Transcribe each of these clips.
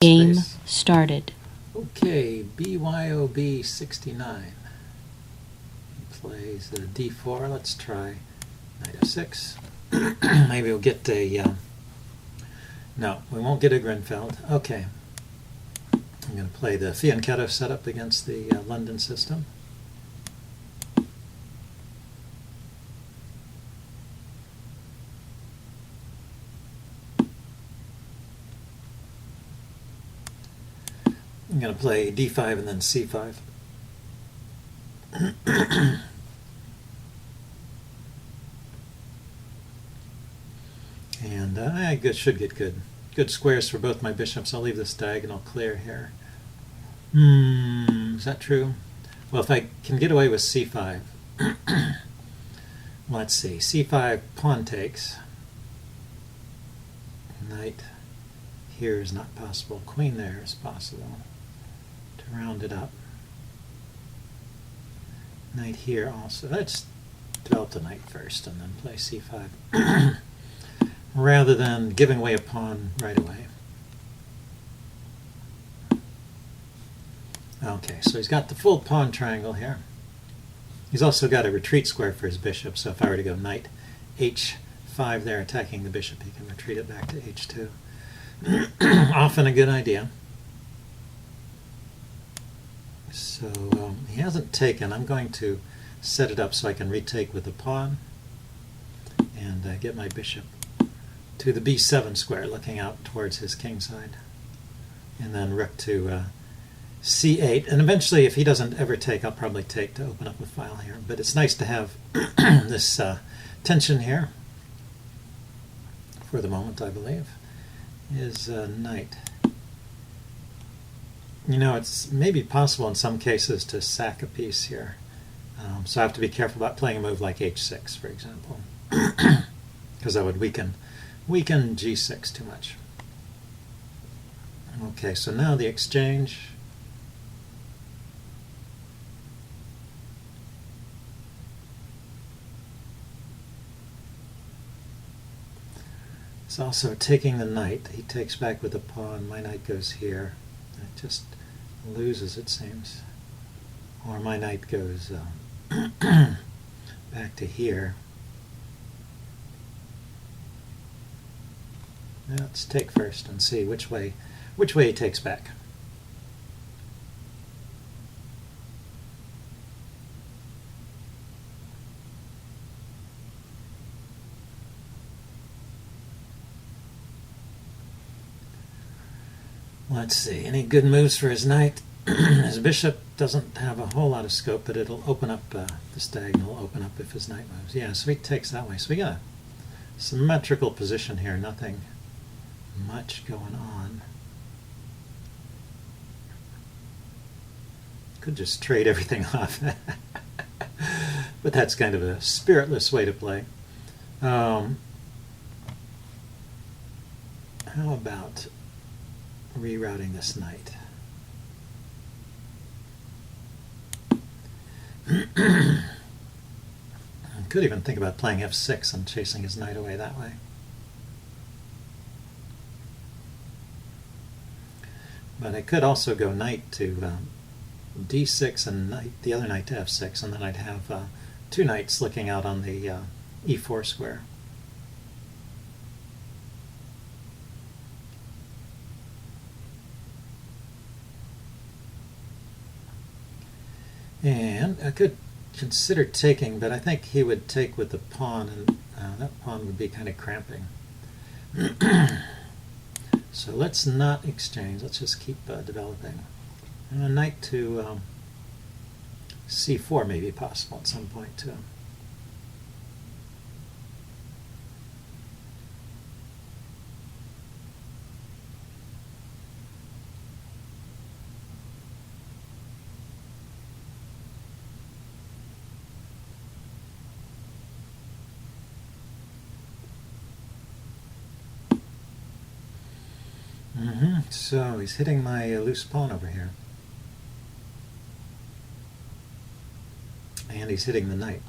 Game Space. started. Okay, BYOB 69. He plays the D4. Let's try knight f6. Maybe we'll get a... no, we won't get a Grinfeld. Okay. I'm going to play the Fianchetto setup against the London system. I'm going to play d5 and then c5. And I should get good squares for both my bishops. I'll leave this diagonal clear here. Is that true? Well, if I can get away with c5, let's see. c5 pawn takes. Knight here is not possible. Queen there is possible. To round it up. Knight here also. Let's develop the knight first and then play c5. Rather than giving away a pawn right away. Okay, so he's got the full pawn triangle here. He's also got a retreat square for his bishop, so if I were to go knight h5 there attacking the bishop, he can retreat it back to h2. Often a good idea. So he hasn't taken. I'm going to set it up so I can retake with the pawn and get my bishop to the b7 square, looking out towards his king side. And then rook to c8. And eventually, if he doesn't ever take, I'll probably take to open up a file here. But it's nice to have this tension here for the moment, I believe, is knight. You know, it's maybe possible in some cases to sack a piece here. So I have to be careful about playing a move like h6, for example, because that would weaken g6 too much. Okay, so now the exchange. It's also taking the knight. He takes back with the pawn. My knight goes here. It just loses, it seems. Or my knight goes back to here. Now let's take first and see which way he takes back. Let's see, any good moves for his knight? His bishop doesn't have a whole lot of scope, but it'll open up, this diagonal will open up if his knight moves. Yeah, so he takes that way. So we got a symmetrical position here, nothing much going on. Could just trade everything off. But that's kind of a spiritless way to play. How about rerouting this knight? I could even think about playing f6 and chasing his knight away that way. But I could also go knight to d6 and the other knight to f6, and then I'd have two knights looking out on the e4 square. And I could consider taking, but I think he would take with the pawn, and that pawn would be kind of cramping. So let's not exchange. Let's just keep developing. And a knight to c4 may be possible at some point too. So he's hitting my loose pawn over here. And he's hitting the knight.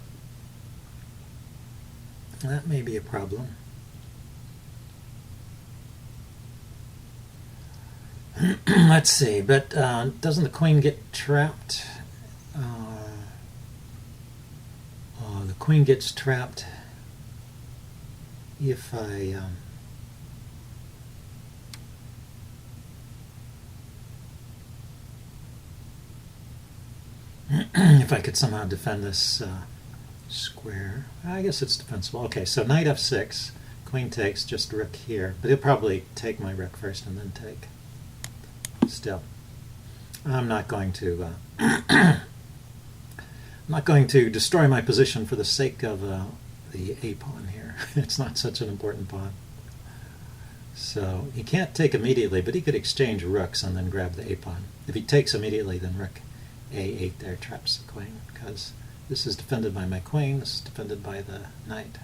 That may be a problem. Let's see, but doesn't the queen get trapped? The queen gets trapped if I if I could somehow defend this square. I guess it's defensible. Okay, so knight f6, queen takes, just rook here, but he'll probably take my rook first and then take. Still, I'm not going to I'm not going to destroy my position for the sake of the a pawn here. It's not such an important pawn. So he can't take immediately, but he could exchange rooks and then grab the a pawn. If he takes immediately, then rook a8 there traps the queen, because this is defended by my queen, this is defended by the knight.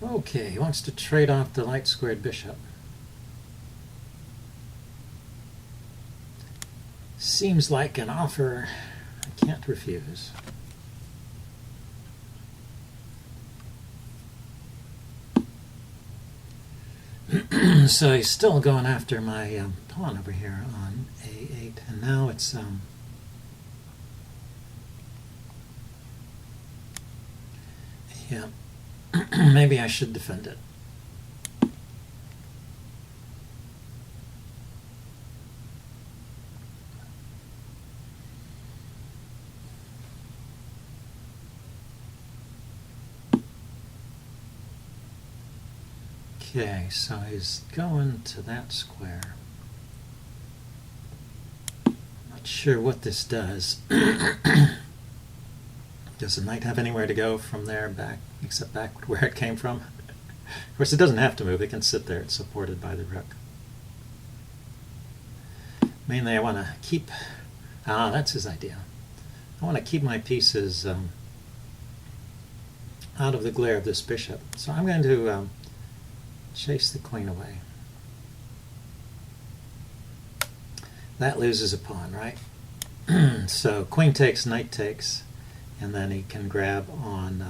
Okay, he wants to trade off the light squared bishop. Seems like an offer I can't refuse. So he's still going after my pawn over here on a8, and now it's yeah. Maybe I should defend it. Okay, so he's going to that square. Not sure what this does. Does the knight have anywhere to go from there back, except back where it came from? Of course, it doesn't have to move. It can sit there. It's supported by the rook. Mainly, I want to keep... that's his idea. I want to keep my pieces out of the glare of this bishop. So I'm going to chase the queen away. That loses a pawn, right? So queen takes, knight takes. And then he can grab on,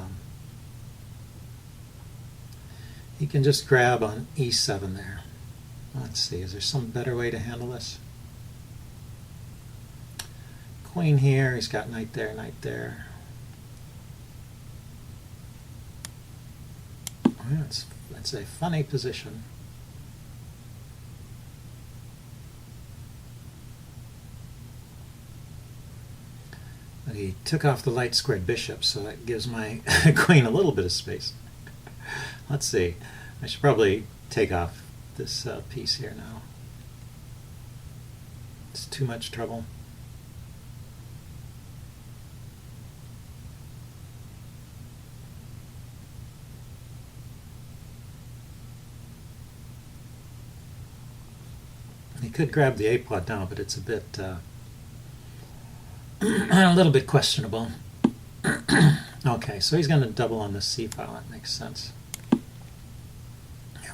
he can just grab on e7 there. Let's see, is there some better way to handle this? Queen here, he's got knight there, knight there. Well, that's a funny position. But he took off the light squared bishop, so that gives my queen a little bit of space. Let's see. I should probably take off this piece here now. It's too much trouble. He could grab the a pawn now, but it's a bit... a little bit questionable. Okay, so he's going to double on this c file. That makes sense. Yeah,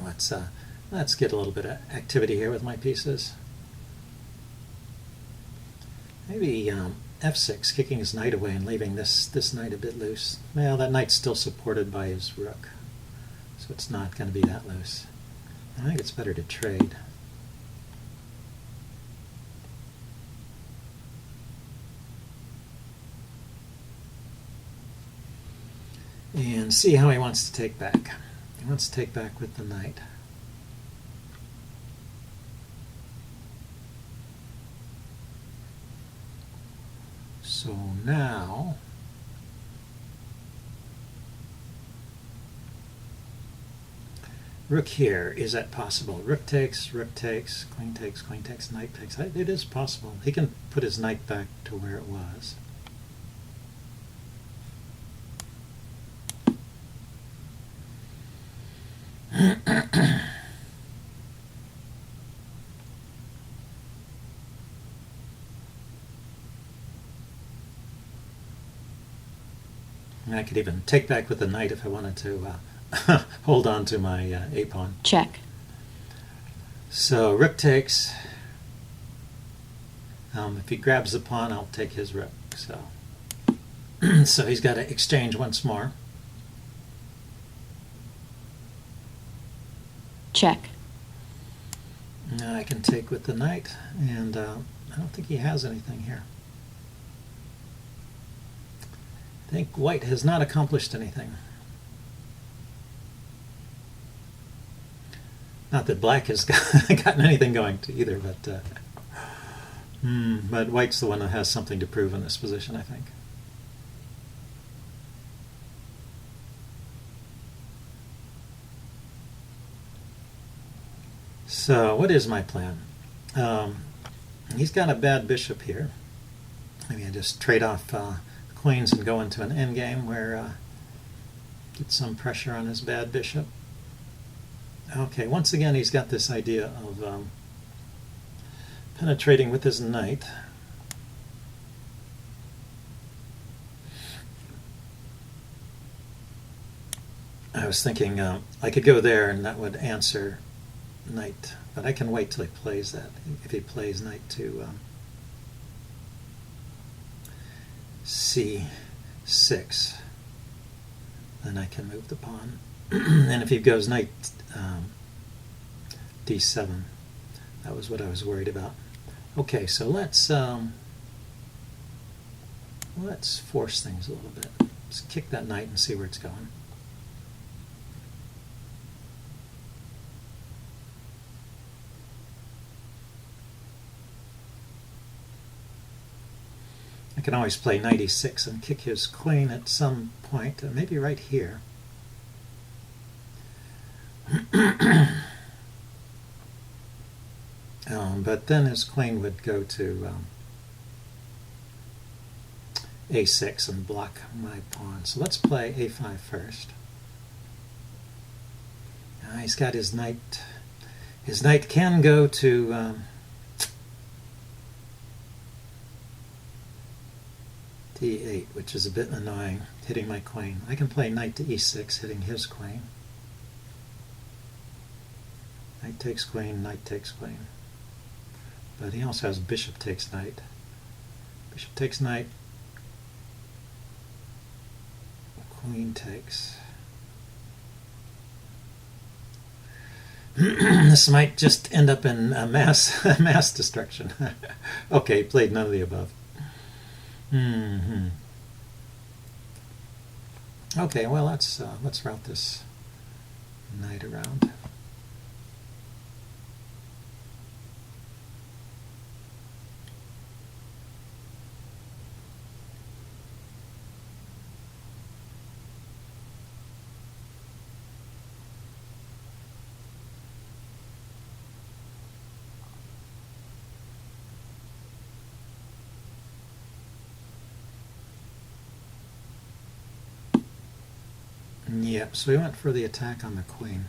let's get a little bit of activity here with my pieces. Maybe f6, kicking his knight away and leaving this knight a bit loose. Well, that knight's still supported by his rook, so it's not going to be that loose. I think it's better to trade. And see how he wants to take back. He wants to take back with the knight. So now rook here, is that possible? Rook takes, queen takes, knight takes. It is possible. He can put his knight back to where it was. I could even take back with the knight if I wanted to hold on to my a pawn. Check. So rook takes. If he grabs the pawn, I'll take his rook. So, so he's got to exchange once more. Check. Now I can take with the knight, and I don't think he has anything here. I think white has not accomplished anything. Not that black has gotten anything going to either, but white's the one that has something to prove in this position, I think. So what is my plan? He's got a bad bishop here. Maybe I just trade off queens and go into an endgame where get some pressure on his bad bishop. Okay, once again he's got this idea of penetrating with his knight. I was thinking I could go there and that would answer knight, but I can wait till he plays that. If he plays knight to c6, then I can move the pawn. And if he goes knight d7, that was what I was worried about. Okay, so let's force things a little bit. Let's kick that knight and see where it's going. I can always play knight e6 and kick his queen at some point, maybe right here. But then his queen would go to a6 and block my pawn. So let's play a5 first. He's got his knight. His knight can go to d8, which is a bit annoying, hitting my queen. I can play knight to e6, hitting his queen. Knight takes queen, knight takes queen. But he also has bishop takes knight. Bishop takes knight. Queen takes. This might just end up in a mass destruction. Okay, played none of the above. Okay, well let's route this knight around. Yep, so we went for the attack on the queen.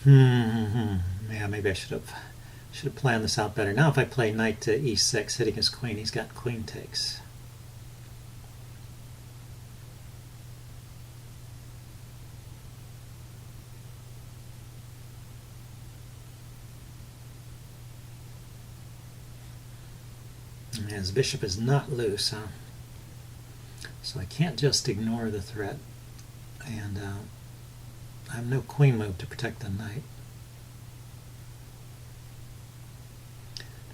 Yeah, maybe I should have planned this out better. Now if I play knight to e6, hitting his queen, he's got queen takes. And his bishop is not loose, huh? So I can't just ignore the threat, and I have no queen move to protect the knight.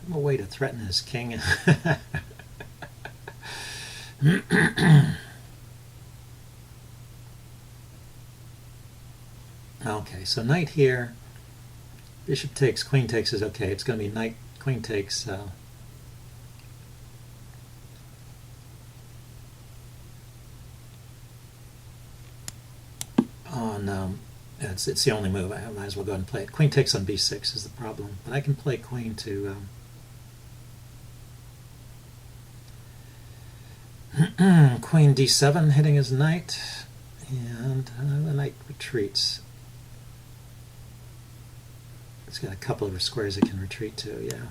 No way to threaten his king. Okay, so knight here, bishop takes, queen takes is okay. It's going to be knight, queen takes. It's the only move. I might as well go ahead and play it. Queen takes on b6 is the problem, but I can play queen to queen d7, hitting his knight, and the knight retreats. It's got a couple of squares it can retreat to, yeah.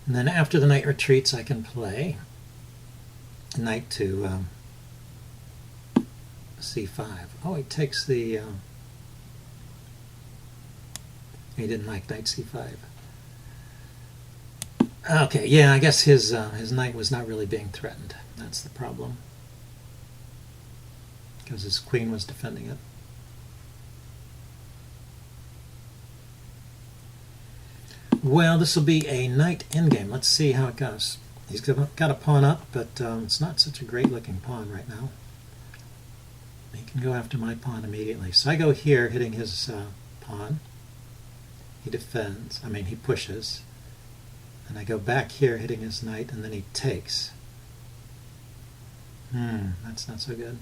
And then after the knight retreats, I can play knight to c5. Oh, he takes the... he didn't like knight c5. Okay, yeah, I guess his knight was not really being threatened. That's the problem. Because his queen was defending it. Well, this will be a knight endgame. Let's see how it goes. He's got a pawn up, but it's not such a great looking pawn right now. He can go after my pawn immediately. So I go here, hitting his pawn. He defends. I mean, he pushes. And I go back here, hitting his knight, and then he takes. That's not so good.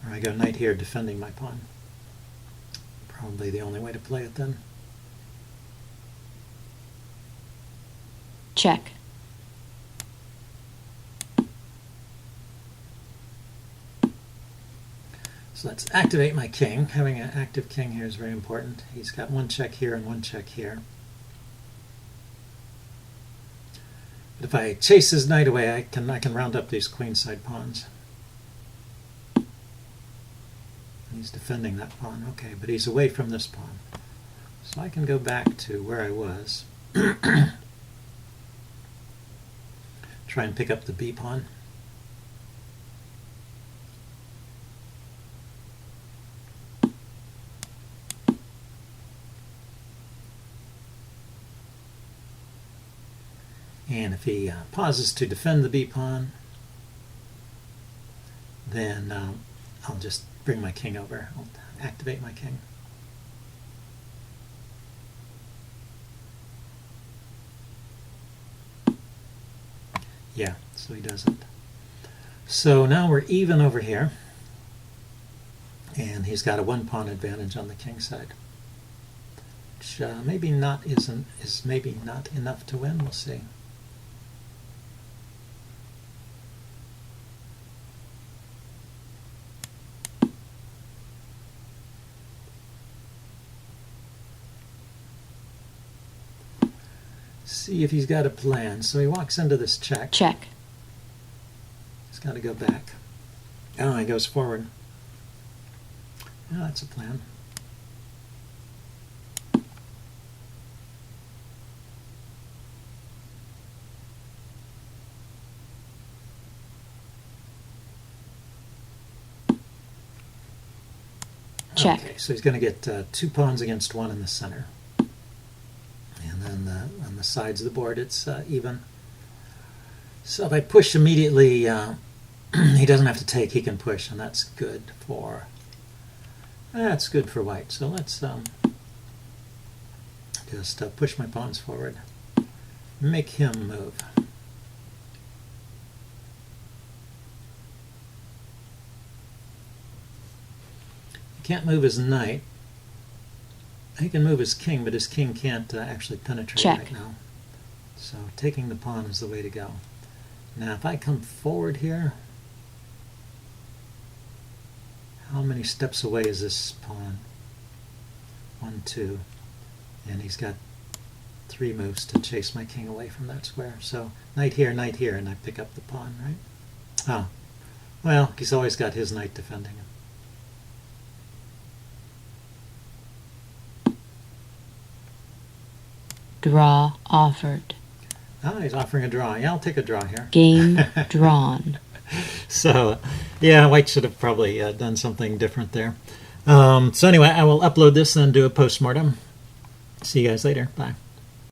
Or I go knight here, defending my pawn. Probably the only way to play it then. Check. So let's activate my king. Having an active king here is very important. He's got one check here and one check here. But if I chase his knight away, I can round up these queenside pawns. He's defending that pawn. Okay, but he's away from this pawn. So I can go back to where I was. Try and pick up the b pawn. And if he pauses to defend the b pawn, then I'll just bring my king over. I'll activate my king. Yeah, so he doesn't. So now we're even over here, and he's got a one pawn advantage on the king side, which maybe not is maybe not enough to win. We'll see. See if he's got a plan. So he walks into this check. Check. He's got to go back. Oh, he goes forward. Yeah, that's a plan. Check. Okay, so he's going to get 2 pawns against 1 in the center. And then on the sides of the board, it's even. So if I push immediately, he doesn't have to take. He can push, and that's good for. That's good for white. So let's just push my pawns forward, make him move. He can't move his knight. He can move his king, but his king can't actually penetrate right now. So taking the pawn is the way to go. Now if I come forward here, how many steps away is this pawn? 1, 2. And he's got 3 moves to chase my king away from that square. So knight here, and I pick up the pawn, right? Oh, well, he's always got his knight defending him. Draw offered. Ah, he's offering a draw. Yeah, I'll take a draw here. Game drawn. So, yeah, white should have probably done something different there. So anyway, I will upload this and do a postmortem. See you guys later. Bye.